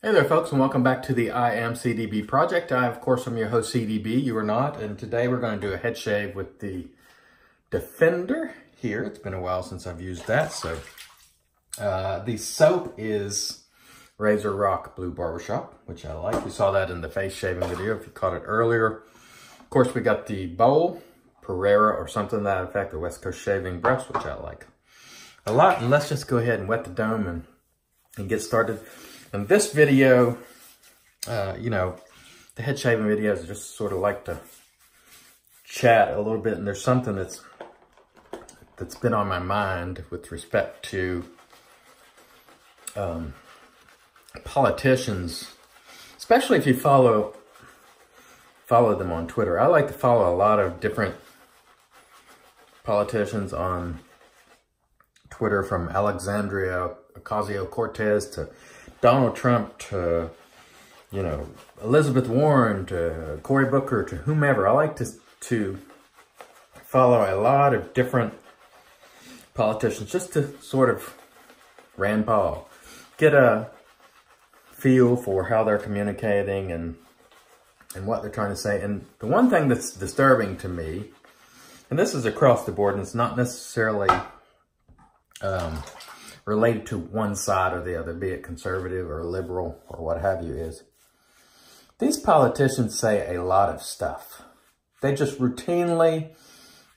Hey there folks, and welcome back to the I Am CDB project. I, of course, am your host CDB, you are not, and today we're going to do a head shave with the Defender here. It's been a while since I've used that, so the soap is Razorock Blue Barbershop, which I like. You saw that in the face shaving video if you caught it earlier. Of course, we got the bowl, Pereira or something to that effect, the West Coast shaving brush, which I like a lot. And let's just go ahead and wet the dome and get started. In this video, the head shaving videos just sort of like to chat a little bit, and there's something that's been on my mind with respect to politicians, especially if you follow them on Twitter. I like to follow a lot of different politicians on Twitter, from Alexandria Ocasio-Cortez to Donald Trump to, Elizabeth Warren to Cory Booker to whomever. I like to follow a lot of different politicians just to sort of Rand Paul, get a feel for how they're communicating and what they're trying to say. And the one thing that's disturbing to me, and this is across the board, and it's not necessarily related to one side or the other, be it conservative or liberal or what have you, is these politicians say a lot of stuff. They just routinely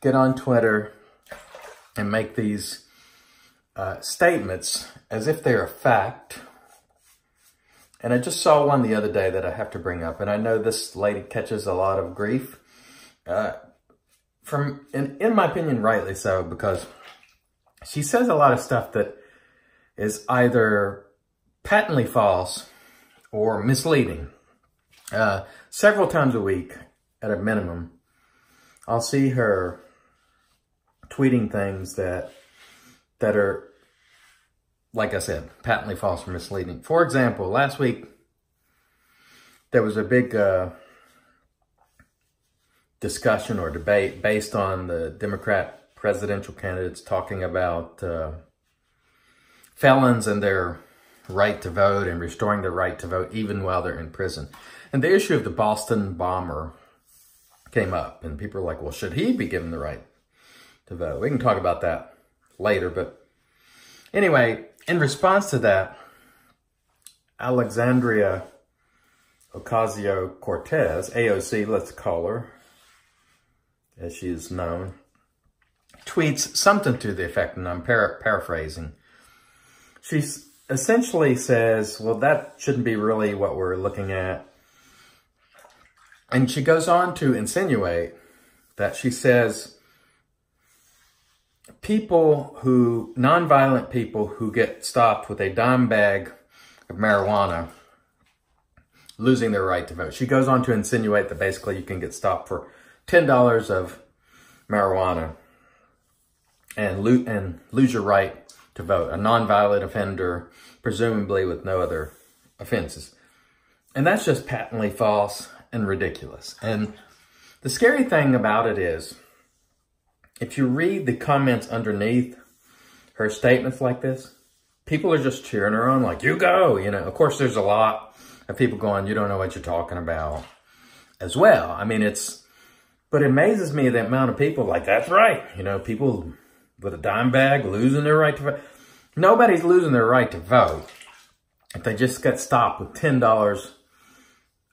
get on Twitter and make these statements as if they're a fact. And I just saw one the other day that I have to bring up, and I know this lady catches a lot of grief, in my opinion, rightly so, because she says a lot of stuff that is either patently false or misleading. Several times a week, at a minimum, I'll see her tweeting things that are, like I said, patently false or misleading. For example, last week, there was a big discussion or debate based on the Democrat presidential candidates talking about felons and their right to vote and restoring their right to vote even while they're in prison. And the issue of the Boston bomber came up, and people are like, well, should he be given the right to vote? We can talk about that later, but anyway, in response to that, Alexandria Ocasio-Cortez, AOC, let's call her, as she is known, tweets something to the effect, and I'm paraphrasing. She essentially says, well, that shouldn't be really what we're looking at. And she goes on to insinuate that she says nonviolent people who get stopped with a dime bag of marijuana, losing their right to vote. She goes on to insinuate that basically you can get stopped for $10 of marijuana and lose your right to vote, a nonviolent offender, presumably with no other offenses. And that's just patently false and ridiculous. And the scary thing about it is, if you read the comments underneath her statements like this, people are just cheering her on, like, you go. Of course, there's a lot of people going, you don't know what you're talking about as well. I mean, but it amazes me the amount of people like, that's right. People with a dime bag losing their right to vote. Nobody's losing their right to vote if they just got stopped with $10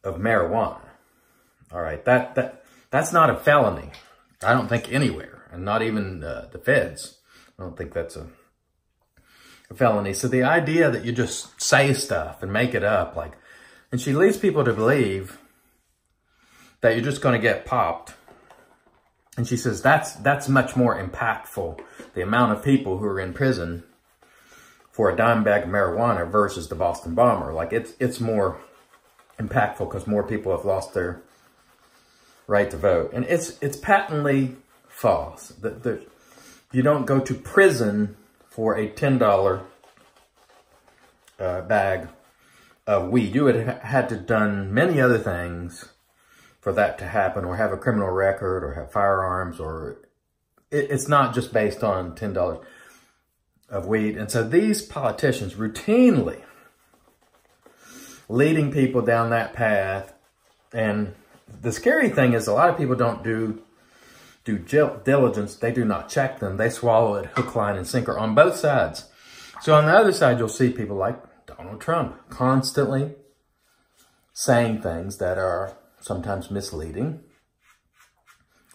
of marijuana. All right, that's not a felony. I don't think anywhere, and not even the feds. I don't think that's a felony. So the idea that you just say stuff and make it up, and she leads people to believe that you're just going to get popped. And she says that's much more impactful, the amount of people who are in prison for a dime bag of marijuana versus the Boston bomber. It's more impactful because more people have lost their right to vote. And it's patently false. You don't go to prison for a $10 bag of weed. You would have had to done many other things for that to happen, or have a criminal record, or have firearms, or it's not just based on $10 of weed. And so these politicians routinely leading people down that path. And the scary thing is a lot of people don't do due diligence. They do not check them. They swallow it hook, line, and sinker on both sides. So on the other side, you'll see people like Donald Trump constantly saying things that are sometimes misleading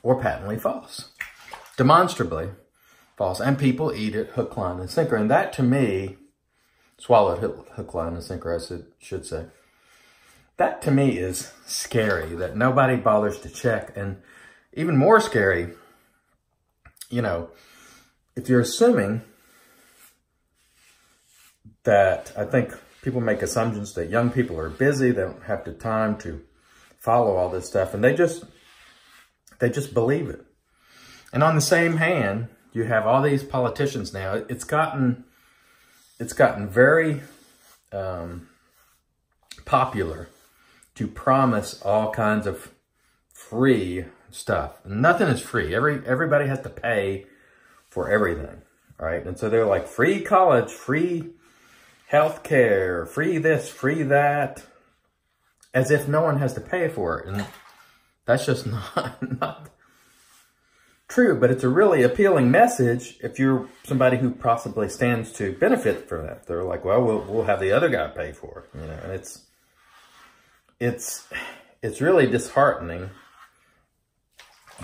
or patently false, demonstrably false. And people eat it hook, line, and sinker. And that, to me, swallow it hook, line, and sinker, I should say. That, to me, is scary, that nobody bothers to check. And even more scary, you know, if you're assuming that, I think people make assumptions that young people are busy, they don't have the time to follow all this stuff, and they just believe it. And on the same hand, you have all these politicians now. It's gotten very popular to promise all kinds of free stuff. Nothing is free. Everybody has to pay for everything, right? And so they're like, free college, free healthcare, free this, free that, as if no one has to pay for it. And that's just not true, but it's a really appealing message if you're somebody who possibly stands to benefit from that. They're like, well, we'll have the other guy pay for it, you know. And it's really disheartening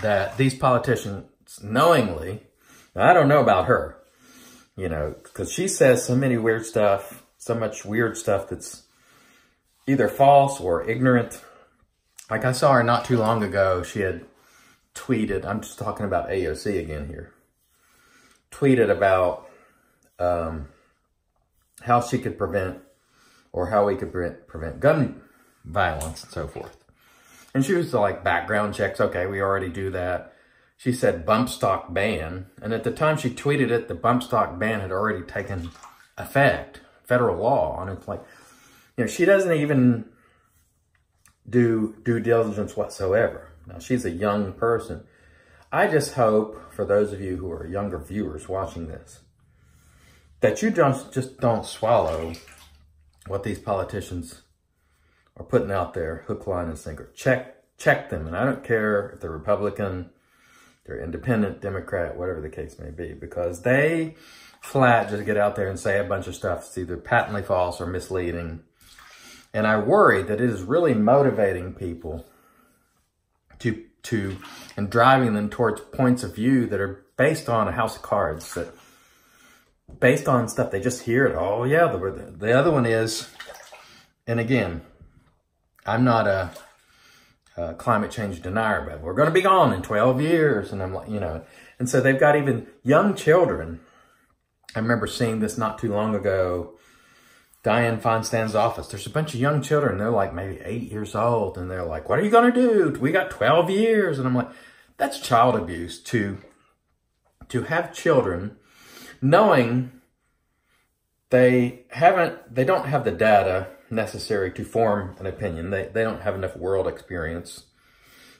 that these politicians knowingly, I don't know about her, you know, because she says so many weird stuff, so much weird stuff that's either false or ignorant. Like I saw her not too long ago, she had tweeted, I'm just talking about AOC again here, tweeted about how she could prevent, or how we could prevent gun violence and so forth. And she was like, background checks, okay, we already do that. She said bump stock ban, and at the time she tweeted it, the bump stock ban had already taken effect, federal law. And it's like, you know, she doesn't even do due diligence whatsoever. Now, she's a young person. I just hope, for those of you who are younger viewers watching this, that you just don't swallow what these politicians are putting out there, hook, line, and sinker. Check them. And I don't care if they're Republican, they're independent, Democrat, whatever the case may be, because they flat just get out there and say a bunch of stuff that's either patently false or misleading. And I worry that it is really motivating people and driving them towards points of view that are based on a house of cards, that based on stuff they just hear it. Oh yeah, the other one is, and again, I'm not a climate change denier, but we're going to be gone in 12 years. And I'm like, you know, and so they've got even young children. I remember seeing this not too long ago, Dianne Feinstein's office. There's a bunch of young children. They're like maybe 8 years old. And they're like, what are you going to do? We got 12 years. And I'm like, that's child abuse to have children knowing they don't have the data necessary to form an opinion. They don't have enough world experience.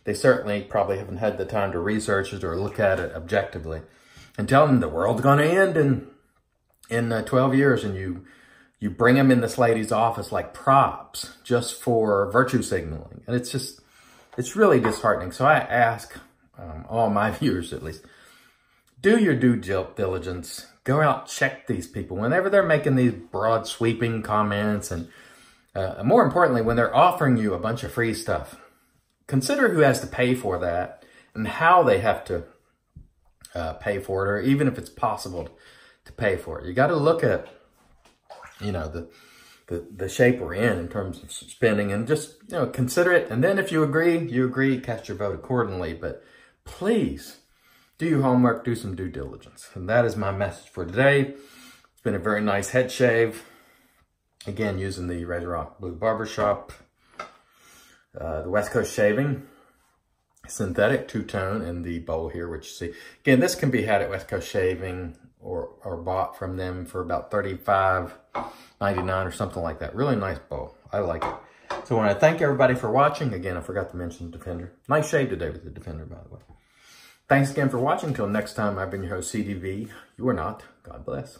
They certainly probably haven't had the time to research it or look at it objectively. And tell them the world's going to end in 12 years, and you bring them in this lady's office like props just for virtue signaling. And it's really disheartening. So I ask all my viewers, at least, do your due diligence. Go out, check these people. Whenever they're making these broad sweeping comments, and more importantly, when they're offering you a bunch of free stuff, consider who has to pay for that and how they have to pay for it, or even if it's possible to pay for it. You got to look at, you know, the shape we're in terms of spending, and just, you know, consider it. And then if you agree, cast your vote accordingly. But please do your homework, do some due diligence. And that is my message for today. It's been a very nice head shave. Again, using the Razorock Blue Barbershop, the West Coast Shaving, synthetic two-tone in the bowl here, which you see. Again, this can be had at West Coast Shaving or bought from them for about $35.99 or something like that. Really nice bowl. I like it. So I want to thank everybody for watching. Again, I forgot to mention the Defender. Nice shave today with the Defender, by the way. Thanks again for watching. Until next time, I've been your host, CDV. You are not. God bless.